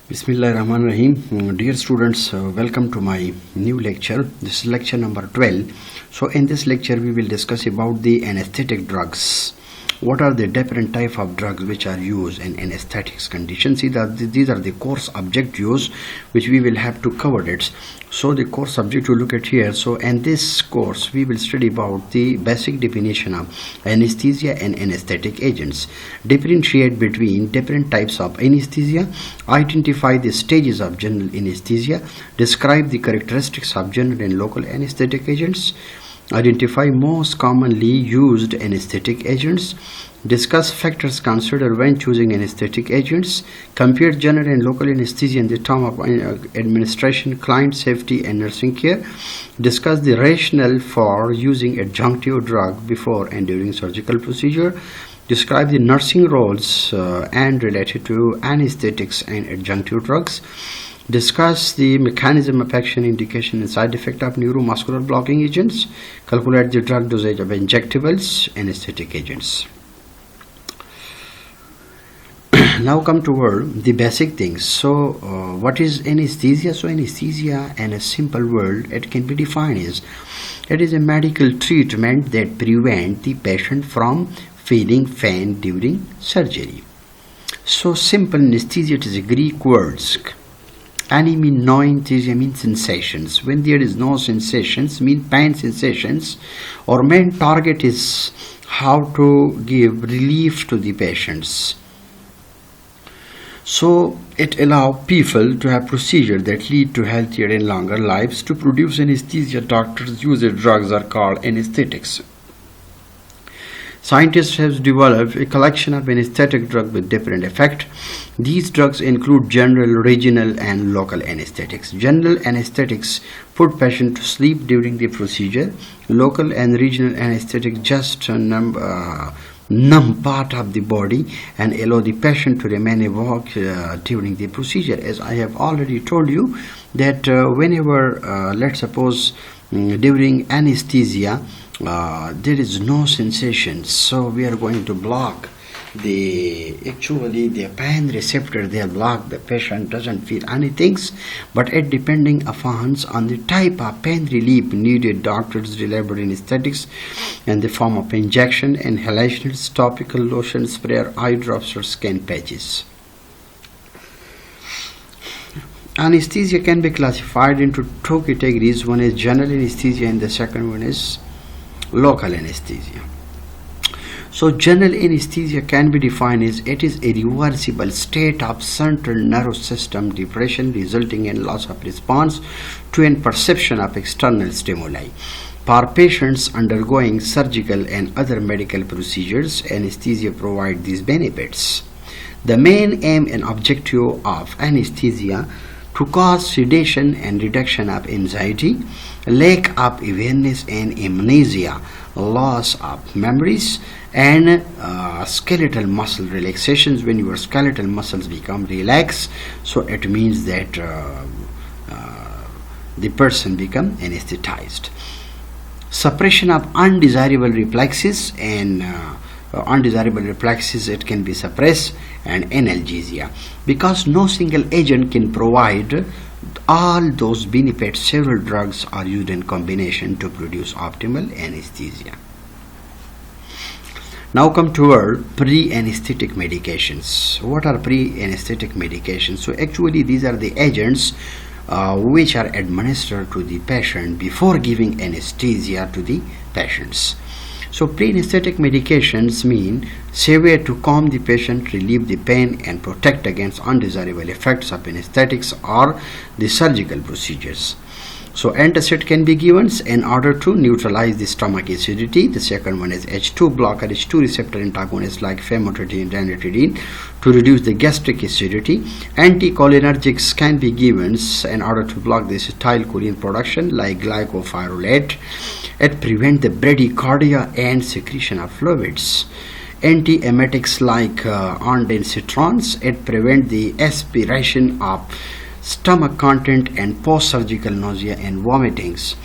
Bismillahirrahmanirrahim. Dear students, welcome to my new lecture. This is lecture number 12. So in this lecture we will discuss about the anesthetic drugs. What are the different type of drugs which are used in anesthetics conditions? These are the course objectives which we will have to cover it. So the course subject to look at here. So in this course we will study about the basic definition of anesthesia and anesthetic agents, differentiate between different types of anesthesia, identify the stages of general anesthesia, describe the characteristics of general and local anesthetic agents, identify most commonly used anesthetic agents, discuss factors considered when choosing anesthetic agents, compare general and local anesthesia in the term of administration, client safety and nursing care, discuss the rationale for using adjunctive drug before and during surgical procedure, describe the nursing roles and related to anesthetics and adjunctive drugs, discuss the mechanism of action, indication and side effect of neuromuscular blocking agents, calculate the drug dosage of injectables, anesthetic agents. Now come toward the basic things. So what is anesthesia? So anesthesia, in a simple word, it can be defined as it is a medical treatment that prevents the patient from feeling pain during surgery. So simple anesthesia, it is a Greek word. Ani mean no anesthesia means sensations. When there is no sensations, mean pain sensations, or main target is how to give relief to the patients. So it allows people to have procedures that lead to healthier and longer lives. To produce anesthesia, doctors use drugs are called anesthetics. Scientists have developed a collection of anesthetic drugs with different effect. These drugs include general, regional and local anesthetics. General anesthetics put patient to sleep during the procedure. Local and regional anesthetics just numb part of the body and allow the patient to remain awake during the procedure. As I have already told you that whenever let's suppose during anesthesia there is no sensation, so we are going to block the pain receptor. They are blocked, the patient doesn't feel anything, but it depending upon on the type of pain relief needed, doctors deliver anesthetics in the form of injection, inhalations, topical lotion, spray, eye drops or skin patches. Anesthesia can be classified into two categories. One is general anesthesia and the second one is local anesthesia. So general anesthesia can be defined as it is a reversible state of central nervous system depression resulting in loss of response to and perception of external stimuli. For patients undergoing surgical and other medical procedures, anesthesia provides these benefits. The main aim and objective of anesthesia to cause sedation and reduction of anxiety, lack of awareness and amnesia, loss of memories, and skeletal muscle relaxations. When your skeletal muscles become relaxed, so it means that the person become anesthetized. Suppression of undesirable reflexes and undesirable reflexes, it can be suppressed, and analgesia. Because no single agent can provide all those benefits, several drugs are used in combination to produce optimal anesthesia. Now come to our pre-anesthetic medications. What are pre-anesthetic medications? So actually these are the agents which are administered to the patient before giving anesthesia to the patients. So pre-anesthetic medications mean severe to calm the patient, relieve the pain and protect against undesirable effects of anesthetics or the surgical procedures. So antacid can be given in order to neutralize the stomach acidity. The second one is H2 blocker, H2 receptor antagonists like famotidine and ranitidine to reduce the gastric acidity. Anticholinergics can be given in order to block the acetylcholine production like glycopyrrolate. It prevents the bradycardia and secretion of fluids. Antiemetics like ondansetrons, it prevents the aspiration of stomach content and post-surgical nausea and vomitings.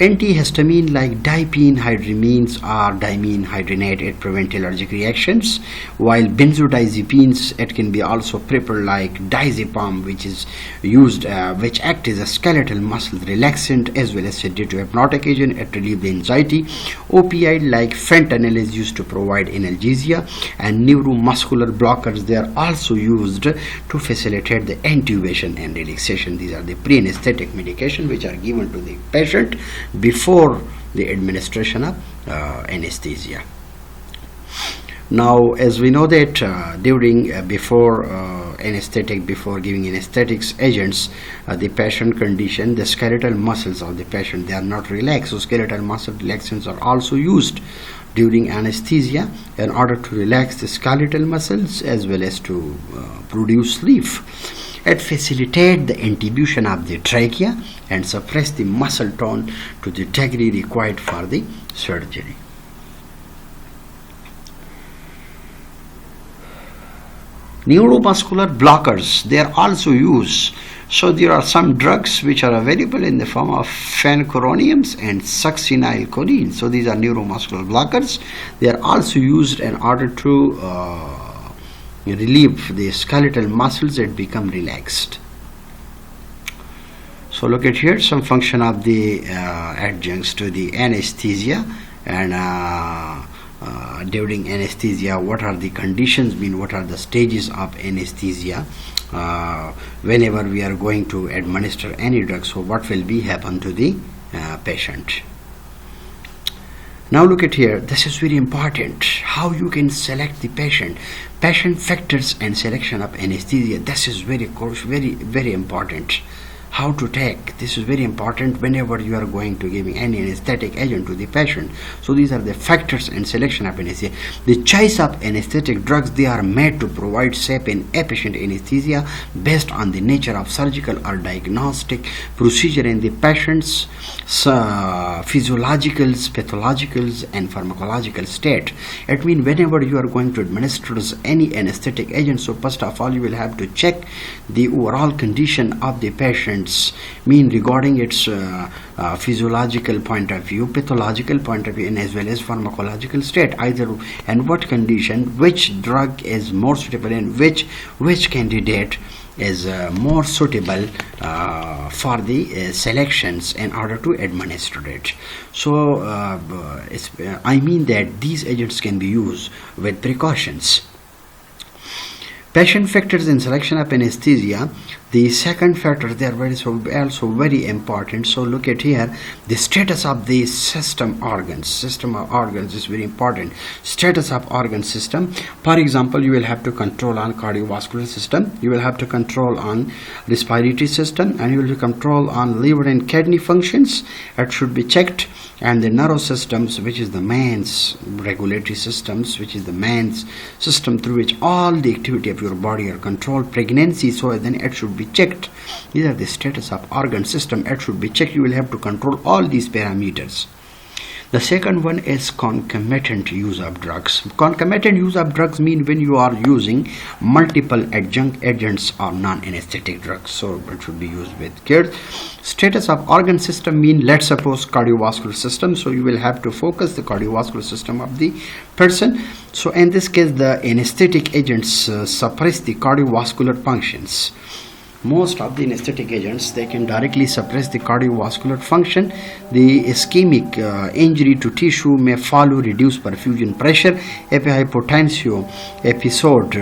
Antihistamine like diphenhydramines or dimene hydrinate, it prevent allergic reactions, while benzodiazepines, it can be also prepared like diazepam, which is used which act as a skeletal muscle relaxant as well as sedative hypnotic agent. It relieves the anxiety. Opioid like fentanyl is used to provide analgesia, and neuromuscular blockers, they are also used to facilitate the intubation and relaxation. These are the pre-anesthetic medication which are given to the patient before the administration of anesthesia. Now, as we know that before giving anesthetics agents, the patient condition, the skeletal muscles of the patient, they are not relaxed. So skeletal muscle relaxants are also used during anesthesia in order to relax the skeletal muscles as well as to produce relief. It facilitates the intubation of the trachea and suppress the muscle tone to the degree required for the surgery. Neuromuscular blockers, they are also used. So there are some drugs which are available in the form of phenochroniums and succinylcholine. So these are neuromuscular blockers. They are also used in order to relieve the skeletal muscles that become relaxed. So look at here some function of the adjuncts to the anesthesia, and during anesthesia, what are the conditions, what are the stages of anesthesia whenever we are going to administer any drug. So what will be happen to the patient. Now look at here, this is very important, how you can select the patient factors and selection of anesthesia. This is very important. How to take, this is very important whenever you are going to giving any anesthetic agent to the patient. So these are the factors and selection of anesthesia. The choice of anesthetic drugs, they are made to provide safe and efficient anesthesia based on the nature of surgical or diagnostic procedure in the patient's physiologicals, pathologicals and pharmacological state. It means whenever you are going to administer any anesthetic agent, so first of all you will have to check the overall condition of the patient, regarding its physiological point of view, pathological point of view, and as well as pharmacological state, either and what condition, which drug is more suitable and which candidate is more suitable for the selections in order to administer it. So I mean that these agents can be used with precautions. Patient factors in selection of anesthesia. The second factor, they are also very important. So look at here, the status of the system organs. System of organs is very important. Status of organ system. For example, you will have to control on cardiovascular system. You will have to control on respiratory system, and you will control on liver and kidney functions. It should be checked. And the nervous systems, which is the man's regulatory systems, which is the man's system through which all the activity of your body are controlled. Pregnancy, so then it should be checked. These are the status of organ system. It should be checked. You will have to control all these parameters. The second one is concomitant use of drugs. Concomitant use of drugs mean when you are using multiple adjunct agents or non-anesthetic drugs. So it should be used with care. Status of organ system mean, let's suppose cardiovascular system. So you will have to focus the cardiovascular system of the person. So in this case, the anesthetic agents suppress the cardiovascular functions. Most of the anesthetic agents, they can directly suppress the cardiovascular function. The ischemic injury to tissue may follow reduced perfusion pressure. If a hypotensio episode,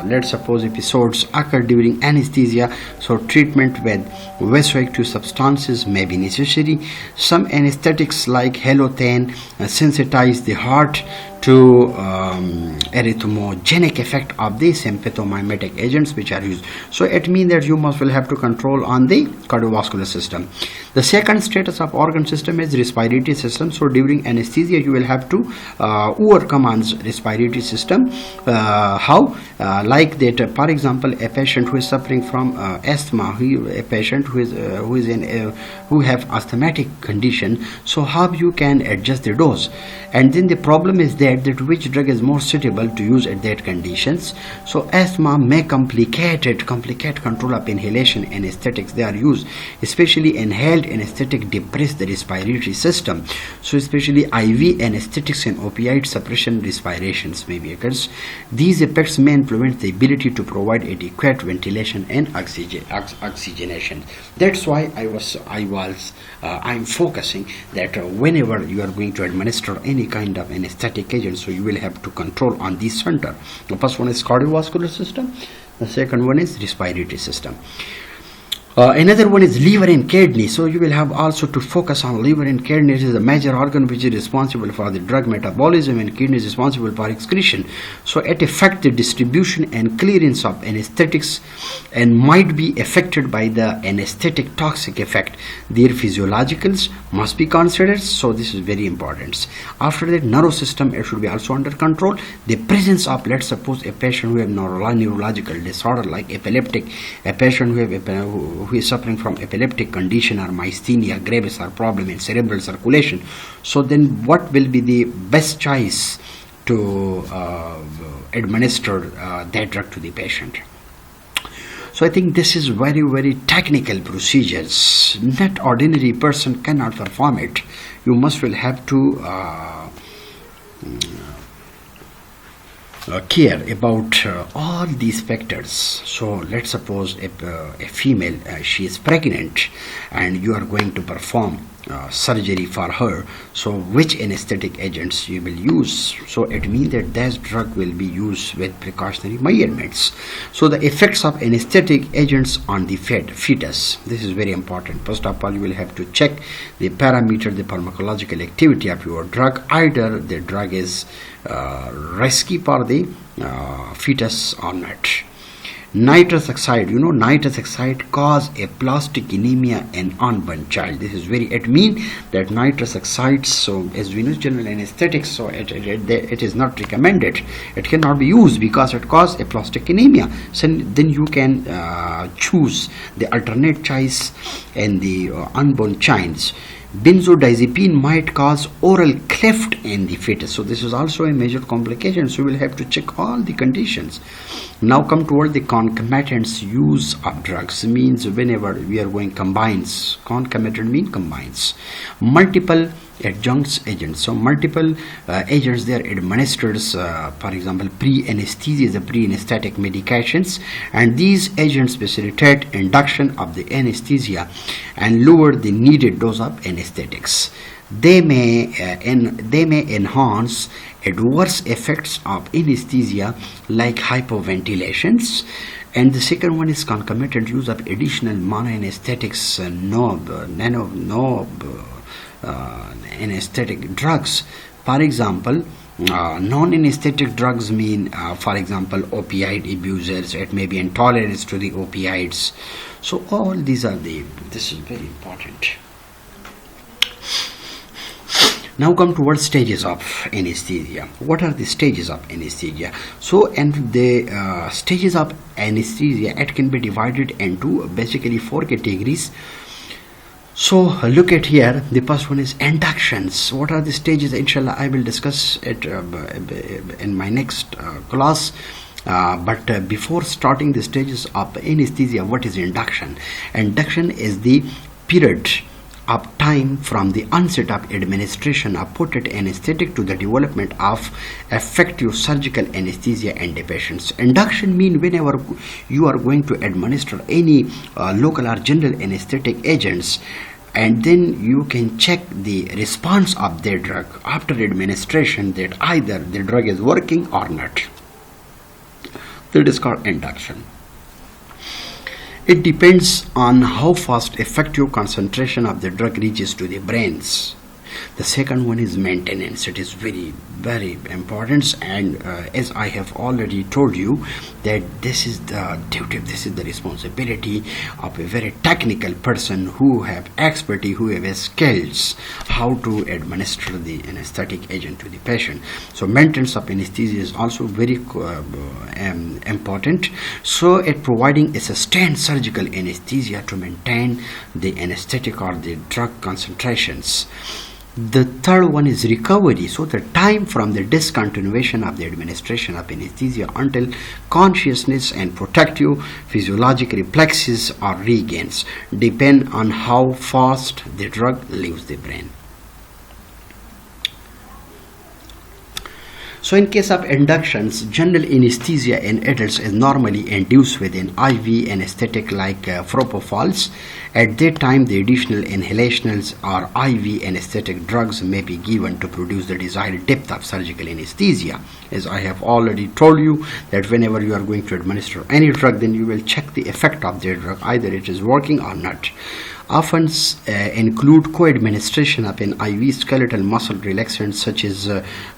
let's suppose episodes occur during anesthesia, so treatment with vasoactive substances may be necessary. Some anesthetics like halothane sensitize the heart to arrhythmogenic effect of the sympathomimetic agents which are used. So it means that you will have to control on the cardiovascular system. The second status of organ system is respiratory system. So during anesthesia you will have to overcome on respiratory system. How? Like that, for example, a patient who is suffering from asthma, a patient who have asthmatic condition. So how you can adjust the dose? And then the problem is that that which drug is more suitable to use at that conditions. So asthma may complicate control of inhalation anesthetics. They are used, especially inhaled anesthetic depress the respiratory system. So especially IV anesthetics and opioid suppression respirations may be occurs. These effects may influence the ability to provide adequate ventilation and oxygenation. That's why I'm focusing that whenever you are going to administer any kind of anesthetic agent, so you will have to control on this center. The first one is cardiovascular system, the second one is respiratory system. Another one is liver and kidney. So you will have also to focus on liver and kidney. It is a major organ which is responsible for the drug metabolism, and kidney is responsible for excretion. So it affects the distribution and clearance of anesthetics and might be affected by the anesthetic toxic effect. Their physiologicals must be considered. So this is very important. After that, nervous system, it should be also under control. The presence of, let's suppose, a patient who have neurological disorder like epileptic, a patient who is suffering from epileptic condition or myasthenia gravis or problem in cerebral circulation. So then what will be the best choice to administer that drug to the patient? So I think this is very, very technical procedures. Not ordinary person cannot perform it. You must will have to care about all these factors. So let's suppose a female, she is pregnant and you are going to perform surgery for her. So which anesthetic agents you will use? So it means that that drug will be used with precautionary measurements. So the effects of anesthetic agents on the fetus, this is very important. First of all, you will have to check the parameter, the pharmacological activity of your drug. Either the drug is risky for the fetus or not. Nitrous oxide, nitrous oxide cause aplastic anemia in unborn child. This is it means that nitrous oxide, so as we know general anesthetics, so it is not recommended. It cannot be used because it causes aplastic anemia. So then you can choose the alternate choice in the unborn childs. Benzodiazepine might cause oral cleft in the fetus. So this is also a major complication. So we will have to check all the conditions. Now come toward the concomitants use of drugs. Means whenever we are going combines. Concomitant means combines. Multiple adjuncts agents. So multiple agents, they are administered. For example, pre-anesthesia is the preanesthetic medications, and these agents facilitate induction of the anesthesia and lower the needed dose of anesthetics. They may enhance adverse effects of anesthesia like hypoventilations. And the second one is concomitant use of additional monoanesthetics, anesthetic drugs. For example, non-anesthetic drugs mean, for example, opioid abusers. It may be intolerance to the opioids. So all these are this is very important. Now come towards stages of anesthesia. What are the stages of anesthesia? So, and the stages of anesthesia, it can be divided into basically 4 categories. So look at here. The first one is inductions. What are the stages? Inshallah, I will discuss it in my next class. But before starting the stages of anesthesia, what is induction? Induction is the period of time from the onset of administration of potent anesthetic to the development of effective surgical anesthesia in the patients. Induction means whenever you are going to administer any local or general anesthetic agents, and then you can check the response of their drug after administration, that either the drug is working or not. That is called induction. It depends on how fast effective concentration of the drug reaches to the brains. The second one is maintenance. It is very, very important, and as I have already told you, that this is the duty, this is the responsibility of a very technical person who have expertise, who have skills how to administer the anesthetic agent to the patient. So maintenance of anesthesia is also very important. So it providing a sustained surgical anesthesia to maintain the anesthetic or the drug concentrations. The third one is recovery. So the time from the discontinuation of the administration of anesthesia until consciousness and protective physiologic reflexes or regains depend on how fast the drug leaves the brain. So in case of inductions, general anesthesia in adults is normally induced with an IV anesthetic like propofols. At that time, the additional inhalationals or IV anesthetic drugs may be given to produce the desired depth of surgical anesthesia. As I have already told you that whenever you are going to administer any drug, then you will check the effect of the drug, either it is working or not. Often include co-administration of an IV skeletal muscle relaxants such as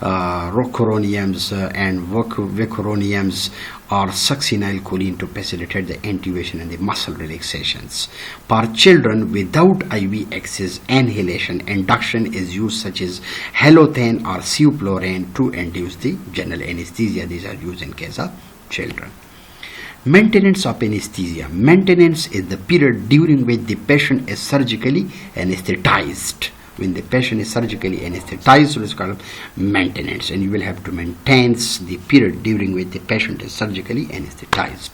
rocuroniums and vicuroniums or succinylcholine to facilitate the intubation and the muscle relaxations. For children without IV access inhalation, induction is used such as halothane or sevoflurane to induce the general anesthesia. These are used in case of children. Maintenance of anesthesia. Maintenance is the period during which the patient is surgically anesthetized. When the patient is surgically anesthetized, it is called maintenance, and you will have to maintain the period during which the patient is surgically anesthetized.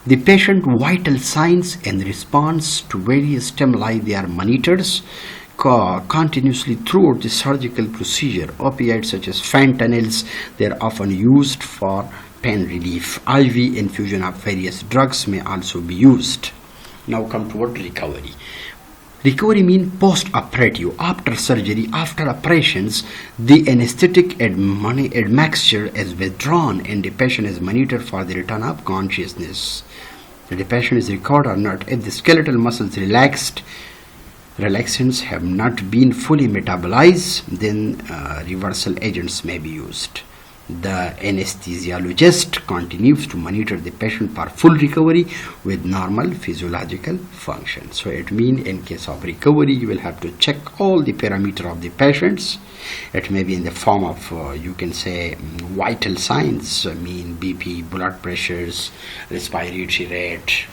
The patient vital signs and response to various stimuli, they are monitored continuously throughout the surgical procedure. Opioids such as fentanyls, they are often used for pain relief. IV infusion of various drugs may also be used. Now come toward recovery. Recovery means post-operative, after surgery, after operations, the anesthetic admixture is withdrawn and the patient is monitored for the return of consciousness. If the patient is recovered or not, if the skeletal muscles relaxed, relaxants have not been fully metabolized, then reversal agents may be used. The anesthesiologist continues to monitor the patient for full recovery with normal physiological function. So it means in case of recovery, you will have to check all the parameters of the patients. It may be in the form of, you can say, vital signs, BP, blood pressures, respiratory rate,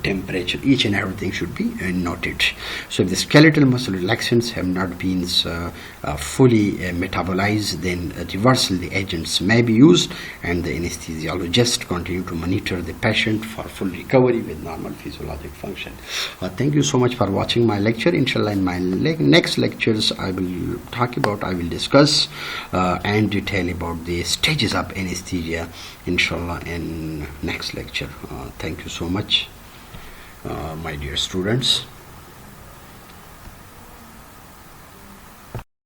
temperature, each and everything should be noted. So if the skeletal muscle relaxants have not been fully metabolized, then reversal the agents may be used, and the anesthesiologist continue to monitor the patient for full recovery with normal physiologic function. Thank you so much for watching my lecture. Inshallah, in my next lectures I will discuss and detail about the stages of anesthesia, inshallah, in next lecture. Thank you so much, my dear students.